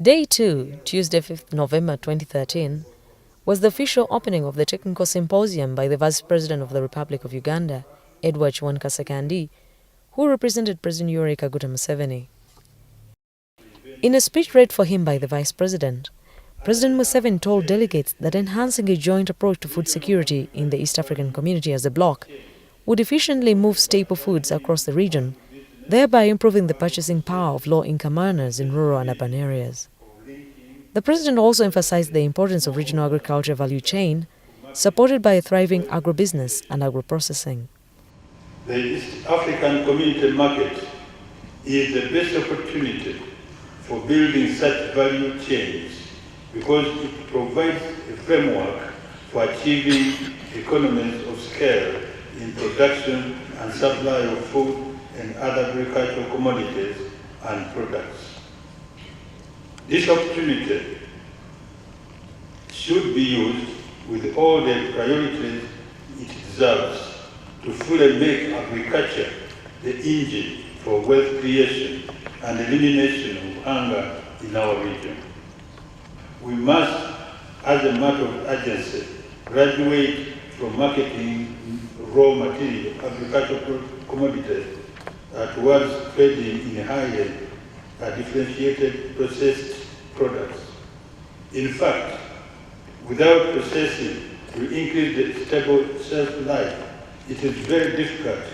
Day 2, Tuesday 5th November 2013, was the official opening of the technical symposium by the Vice President of the Republic of Uganda, Edward Kasekandi, who represented President Yoweri Kaguta Museveni. In a speech read for him by the Vice President, President Museveni told delegates that enhancing a joint approach to food security in the East African community as a bloc would efficiently move staple foods across the region, thereby improving the purchasing power of low-income earners in rural and urban areas. The President also emphasized the importance of regional agriculture value chain, supported by a thriving agribusiness and agro-processing. The East African Community Market is the best opportunity for building such value chains because it provides a framework for achieving economies of scale in production and supply of food and other agricultural commodities and products. This opportunity should be used with all the priorities it deserves to fully make agriculture the engine for wealth creation and elimination of hunger in our region. We must, as a matter of urgency, graduate from marketing raw material, agricultural commodities, towards trading in highly differentiated processed products. In fact, without processing to increase the stable shelf life, it is very difficult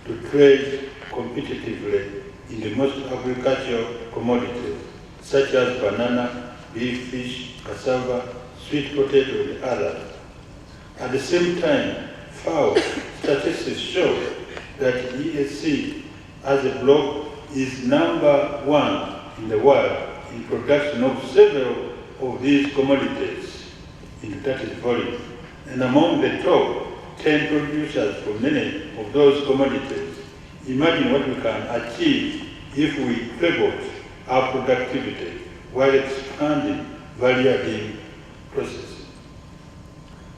to trade competitively in the most agricultural commodities, such as banana, beef, fish, cassava, sweet potato, and others. At the same time, FAO statistics show that ESC as a bloc is #1 in the world in production of several of these commodities in that is volume, and among the top 10 producers for many of those commodities. Imagine what we can achieve if we pivot our productivity while expanding value-adding processes.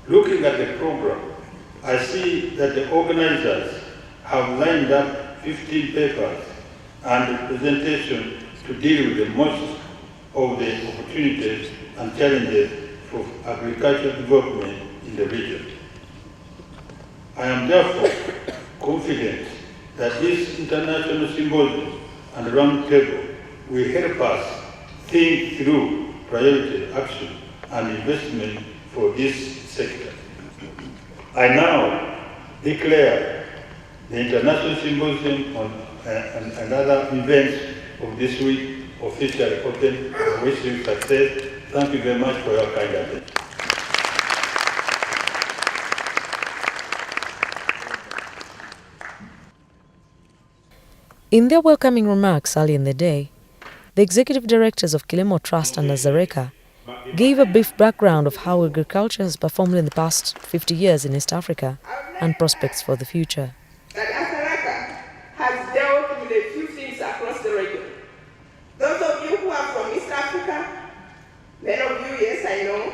Looking at the program, I see that the organizers have lined up 15 papers and presentation to deal with the most of the opportunities and challenges for agricultural development in the region. I am therefore confident that this international symposium and roundtable will help us think through priority action and investment for this sector. I now declare the International Symposium and other events of this week officially open. I wish you success. Thank you very much for your kind attention. In their welcoming remarks early in the day, the executive directors of Kilimo Trust and Nazareka gave a brief background of how agriculture has performed in the past 50 years in East Africa and prospects for the future. That Nazareka has dealt with a few things across the region. Those of you who are from East Africa, many of you, yes, I know,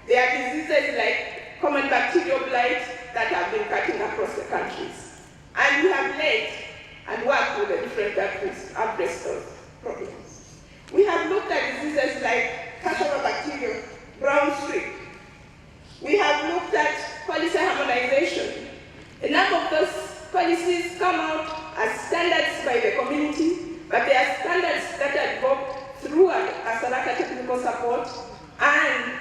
there are diseases like common bacterial blight that have been cutting across the countries. And we have led and worked with the different countries to address those problems. We have looked at diseases like cassava bacterial, brown streak. We have looked at policy harmonization. A number of those policies come out as standards by the community, but they are standards that are developed through Asaraka technical support, and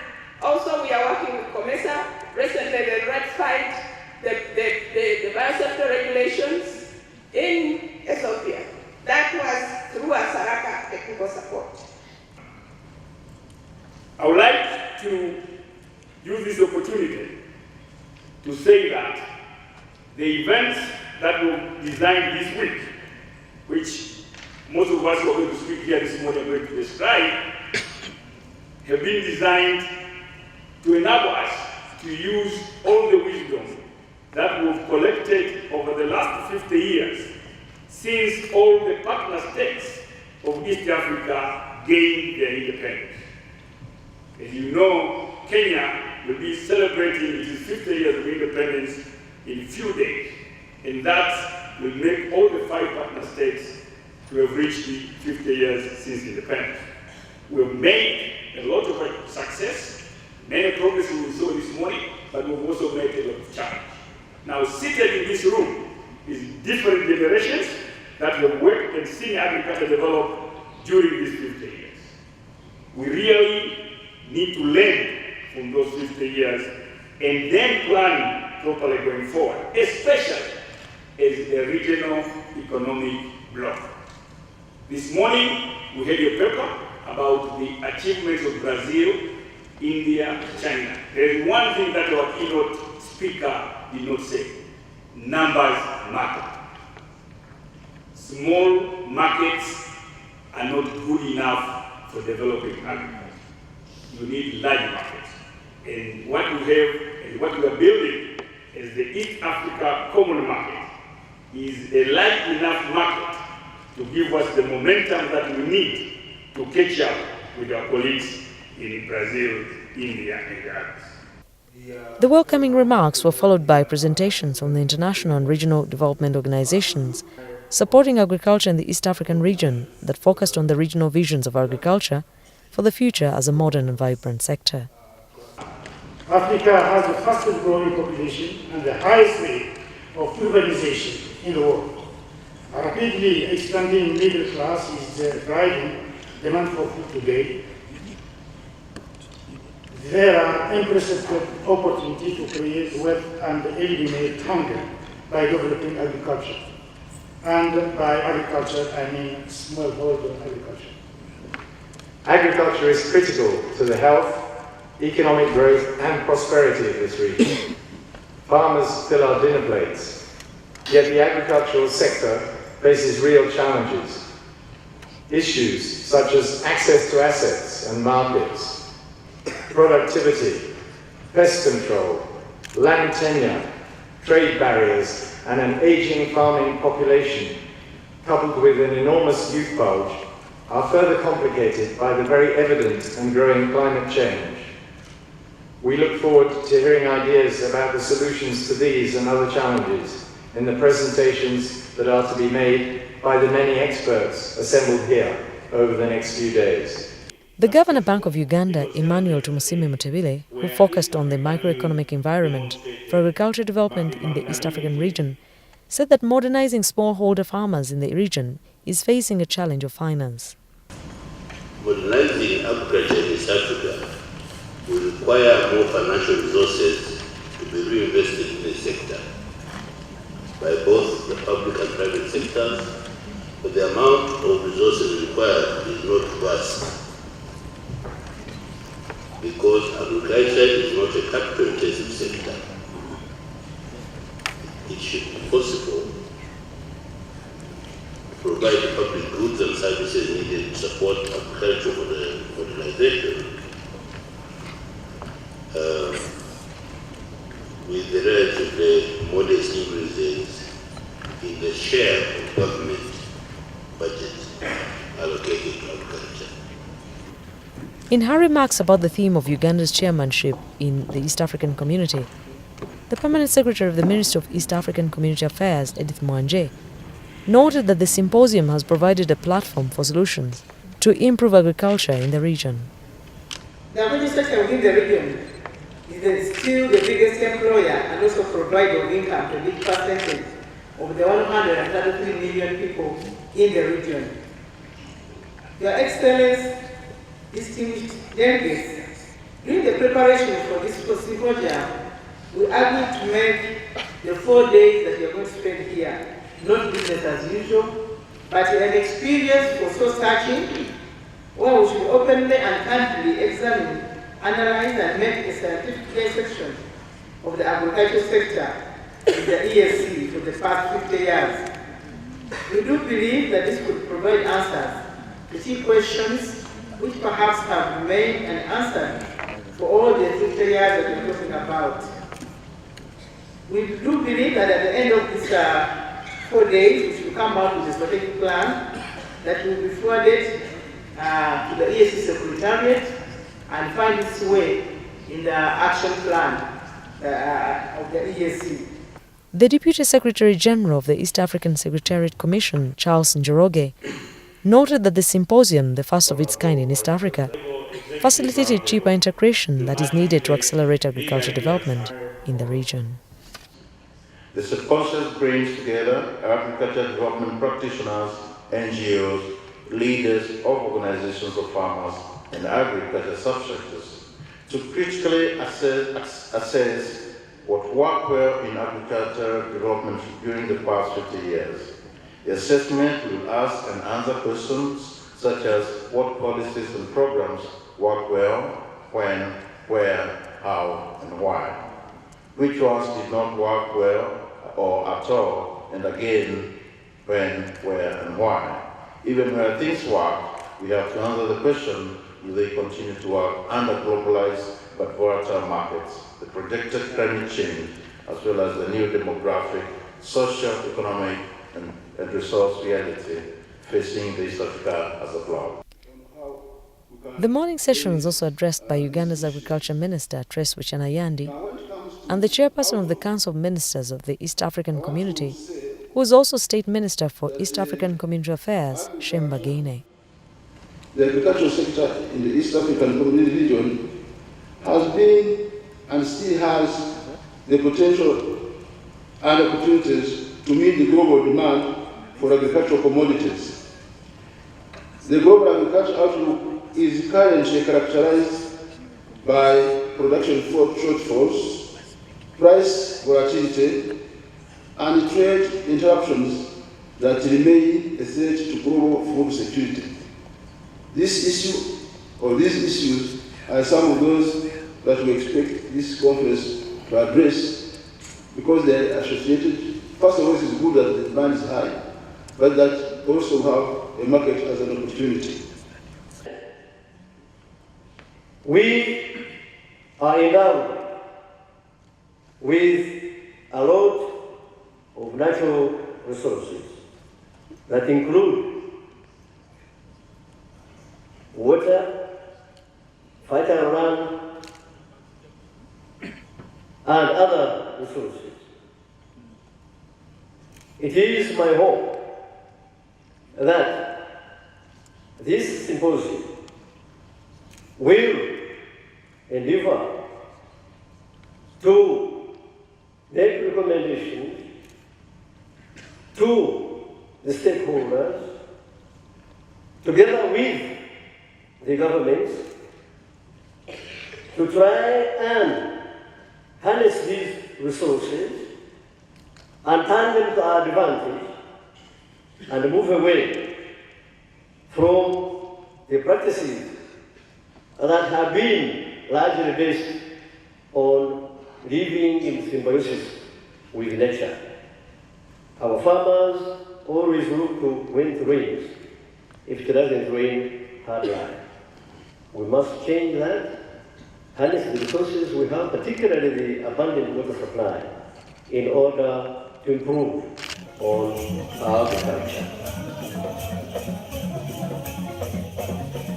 also we are working with COMESA. Recently they ratified the biosector regulations in Ethiopia. That was through Asaraka technical support. I would like to use this opportunity to say that the events that were designed this week, which most of us who are going to speak here this morning are going to describe, have been designed to enable us to use all the wisdom that we've collected over the last 50 years since all the partner states of East Africa gained their independence. As you know, Kenya will be celebrating its 50 years of independence in a few days, and that will make all the 5 partner states to have reached the 50 years since independence. We've made a lot of success, many progress we saw this morning, but we've also made a lot of challenge. Now, seated in this room is different generations that have worked and seen agriculture develop during these 50 years. We really need to learn from those 50 years and then plan properly going forward, especially as a regional economic bloc. This morning, we had a paper about the achievements of Brazil, India, China. There is one thing that our keynote speaker did not say. Numbers matter. Small markets are not good enough for developing agriculture. You need large markets. And what we have and what we are building as the East Africa Common Market is a large enough market to give us the momentum that we need to catch up with our colleagues in Brazil, India, and others. The welcoming remarks were followed by presentations on the international and regional development organizations supporting agriculture in the East African region that focused on the regional visions of agriculture for the future as a modern and vibrant sector. Africa has the fastest growing population and the highest rate of urbanization in the world. A rapidly expanding middle class is driving demand for food today. There are unprecedented opportunities to create wealth and eliminate hunger by developing agriculture. And by agriculture, I mean smallholder agriculture. Agriculture is critical to the health, economic growth and prosperity of this region. Farmers fill our dinner plates, yet the agricultural sector faces real challenges. Issues such as access to assets and markets, productivity, pest control, land tenure, trade barriers, and an aging farming population, coupled with an enormous youth bulge, are further complicated by the very evident and growing climate change. We look forward to hearing ideas about the solutions to these and other challenges in the presentations that are to be made by the many experts assembled here over the next few days. The Governor Bank of Uganda, Emmanuel Tumusiime Mutebile, who focused on the microeconomic environment for agriculture development in the East African region, said that modernizing smallholder farmers in the region is facing a challenge of finance. Modernizing agriculture in East Africa will require more financial resources to be reinvested in the sector by both the public and private sectors, but the amount of resources required is not vast, because agriculture is not a capital-intensive sector. It should be possible to provide the public goods and services needed to support agricultural modernization with the relatively modest increases in the share of government budget allocated to agriculture. In her remarks about the theme of Uganda's chairmanship in the East African community, the Permanent Secretary of the Ministry of East African Community Affairs, Edith Mwanje, noted that the symposium has provided a platform for solutions to improve agriculture in the region. The agriculture sector within the region is still the biggest employer and also provider of income to a big percentage of the 133 million people in the region. Your Excellency, distinguished delegates, during the preparation for this symposium, we agreed to make the 4 days that we are going to spend here not business as usual, but an experience for soul searching, where we should openly and candidly examine, analyze, and make a scientific dissection of the agricultural sector in the ESC for the past 50 years. We do believe that this could provide answers to key questions which perhaps have remained unanswered for all the 50 years that we're talking about. We do believe that at the end of these 4 days, we should come out with a strategic plan that will be forwarded to the ESC Secretariat and find its way in the action plan of the ESC. The Deputy Secretary General of the East African Secretariat Commission, Charles Njoroge, noted that the symposium, the first of its kind in East Africa, facilitated cheaper integration that is needed to accelerate agriculture development in the region. The symposium brings together agriculture development practitioners, NGOs, leaders of organizations of farmers and agriculture subsectors to critically assess what worked well in agricultural development during the past 50 years. The assessment will ask and answer questions such as what policies and programs work well, when, where, how, and why. Which ones did not work well or at all, and again, when, where, and why. Even where things work, we have to answer the question, will they continue to work under globalized but volatile markets, the projected climate change, as well as the new demographic, social, economic, and resource reality facing the East Africa as a bloc. The morning session was also addressed by Uganda's Agriculture Minister, Trace Wichanayandi, and the chairperson of the Council of Ministers of the East African Community, who is also State Minister for East African Community Affairs, Shemba Gine. The agricultural sector in the East African Community region has been and still has the potential and opportunities to meet the global demand for agricultural commodities. The global agricultural outlook is currently characterized by production shortfalls, price volatility, and trade interruptions that remain a threat to global food security. This issue, or these issues, are some of those that we expect this conference to address because they are associated. First of all, it is good that the demand is high, but that also have a market as an opportunity. We are endowed with a lot of natural resources that include water, fertile land, and other resources. It is my hope that this symposium will endeavor to make recommendations to the stakeholders, together with the governments, to try and harness these resources and turn them to our advantage and move away from the practices that have been largely based on living in symbiosis with nature. Our farmers always look to when it rains. If it doesn't rain, hard life. We must change that, harness the resources we have, particularly the abundant water supply, in order to improve on our agriculture.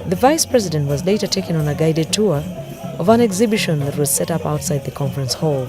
The Vice President was later taken on a guided tour of an exhibition that was set up outside the conference hall.